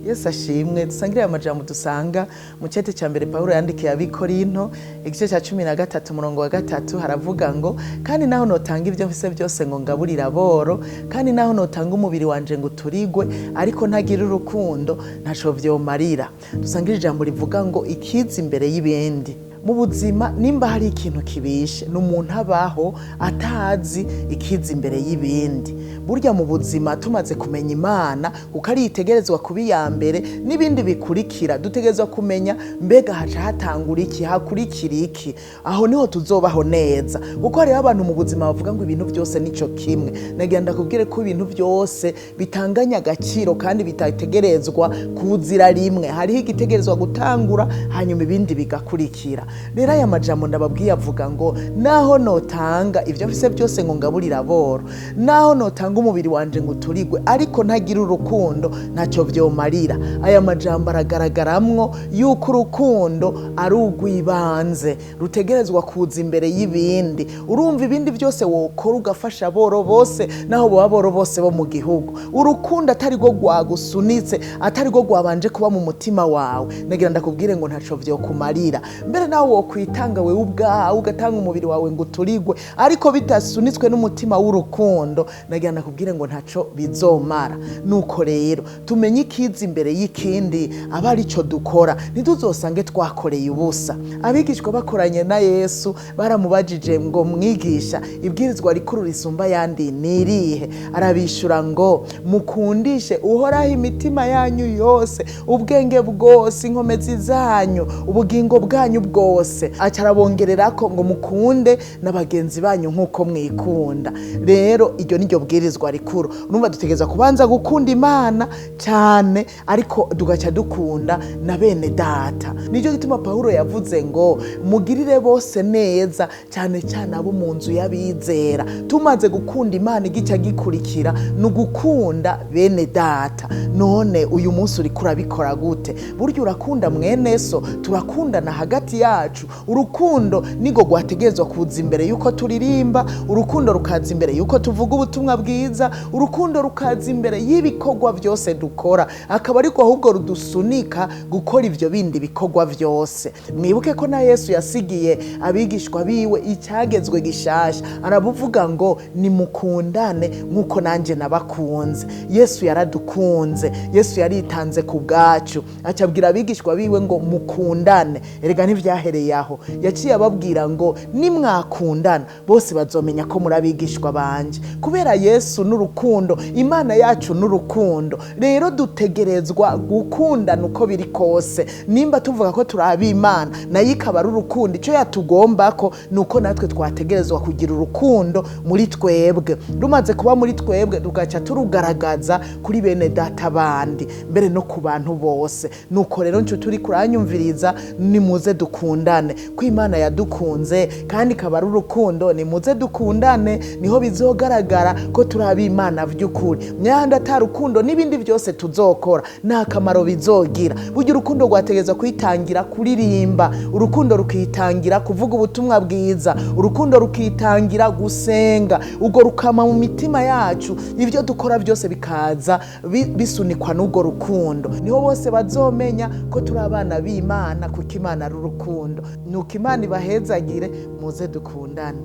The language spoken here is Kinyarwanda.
Yesu ashimwe. Dusangire amajambo dusanga mu cete cya mbere Paulo yandikiye abikorinto igice cya 13 umurongo wa 3 haravuga ngo kandi naho notanga ibyo mfise byose ngo ngaburira boro kandi naho notanga umubiri wanje ngo turigwe ariko ntagira urukundo ntaco vyomarira. Dusangire ijambo rivuga ngo ikiza imbere y'ibindi. Mu buzima nimba hari ikintu kibishe n'umuntu abaho atazi ikiza imbere y'ibindi. Burya mu buzima tumaze kumenya Imana kuko ari itegerezwa kuba iya mbere n'ibindi bikurikira dutegerezwa kumenya mbega haca hatangura iki hakurikira iki, aho niho tuzobaho neza. Kuko hari abantu mu buzima bavuga ngo ibintu byose nico kimwe. Nagenda kubwire ko ibintu byose bitanganya agaciro kandi bitategerezwa kuzira rimwe. Hariho igitegerezwa gutangura hanyuma ibindi bigakurikira. Rero aya majambo ndababwiye avuga ngo naho notanga ibyo mfise byose ngo ngaburira boro, naho notanga umubiri wanje ngo turigwe ariko ntagira urukundo ntacyo vyomarira. Aya majambo aragaragaramwo yuko urukundo ari urwibanze rutegerezwa kuza imbere y'ibindi. Urumva ibindi byose wokora ugafasha boro bose naho bo boro bose bo mu gihugu, urukundo atari go rwagusunitse, atari go rwabanje kuba mu mutima wawe, nagira ndakubwire ngo ntaco vyokumarira. Mbere nawe wokwitanga wewe ubwawe ugatanga umubiri wawe ngo turigwe ariko bitasunitswe n'umutima w'urukundo, nagira ndakubwire ngo ntaco bizomara. Nuko rero tumenye ikiza imbere y'ikindi aba ari cyo dukora, ntituzosange twakoreye ubusa. Abigishwa bakoranye na Yesu baramubajije ngo mwigisha ibwirizwa rikuru risumba yandi nirihe? Arabishura ngo mukundishe uhoraho imitima yanyu yose, ubwenge bwose, inkomezi zanyu, ubugingo bwanyu bwose. Acarabongererako ngo mukunde na bagenzi banyu nkuko mwikunda. Rero iryo niryo bwirizwa rikuru. Urumva dutegeza kubanza gukunda Imana cyane ariko tugaca dukunda na bene data. Nico gituma Paulo yavuze ngo mugirire bose neza cyane cyane abo mu nzu y'abizera. Tumaze gukunda Imana igica gikurikira n'ugukunda bene data. None uyu munsi uri kurabikora gute? Burya urakunda mwene so, turakundana hagati yacu. Urukundo nigo gwategezwa kuza imbere yuko turirimba, urukundo rukaza imbere yuko tuvuga ubutumwa bwiza, urukundo rukaza imbere y'ibikorwa byose dukora, akaba ariko ahubwo rudusunika gukora ivyo bindi bikorwa byose. Mwibuke ko na Yesu yasigiye abigishwa biwe icyagezwe gishasha, arabuvuga ngo nimukundane nkuko nanje nabakunze. Yesu yaradukunze, Yesu yaritanze ku bwacu, acabwira abigishwa biwe ngo mukundane. Erega ntivyahereye aho, yaciye ababwira ngo nimwakundana bose bazomenya ko muri abigishwa banje. Kubera Yesu n'urukundo, Imana yacu n'urukundo, rero dutegerezwa gukundana uko biri kose. Nimba tuvuga ko turabi Imana nayo ikaba ari urukundo, ico yatugomba ko nuko natwe twategerezwa kugira urukundo muri twebwe. Rumaze kuba muri twebwe tugaca turugaragaza kuri bene data bandi, mbere no ku bantu bose. Nuko rero nco turi kuranyumviriza, nimuze dukundane ko Imana yadukunze kandi ikaba ari urukundo. Nimuze dukundane niho bizogaragara ko turabi Imana vy'ukuri. Nyanda atarukundo n'ibindi byose tuzokora nta kamaro bizogira. Burya urukundo rwategeza kwitangira kuririmba, urukundo rukitangira kuvuga ubutumwa bwiza, urukundo rukitangira gusenga, ubwo rukama mu mitima yacu. Ivyo dukora byose bikaza bisunikwa n'ubwo rukundo. Niho bose bazomenya ko turi abana b'Imana kuko Imana ari urukundo. Nuko Imana ibahezagire, muze dukundane.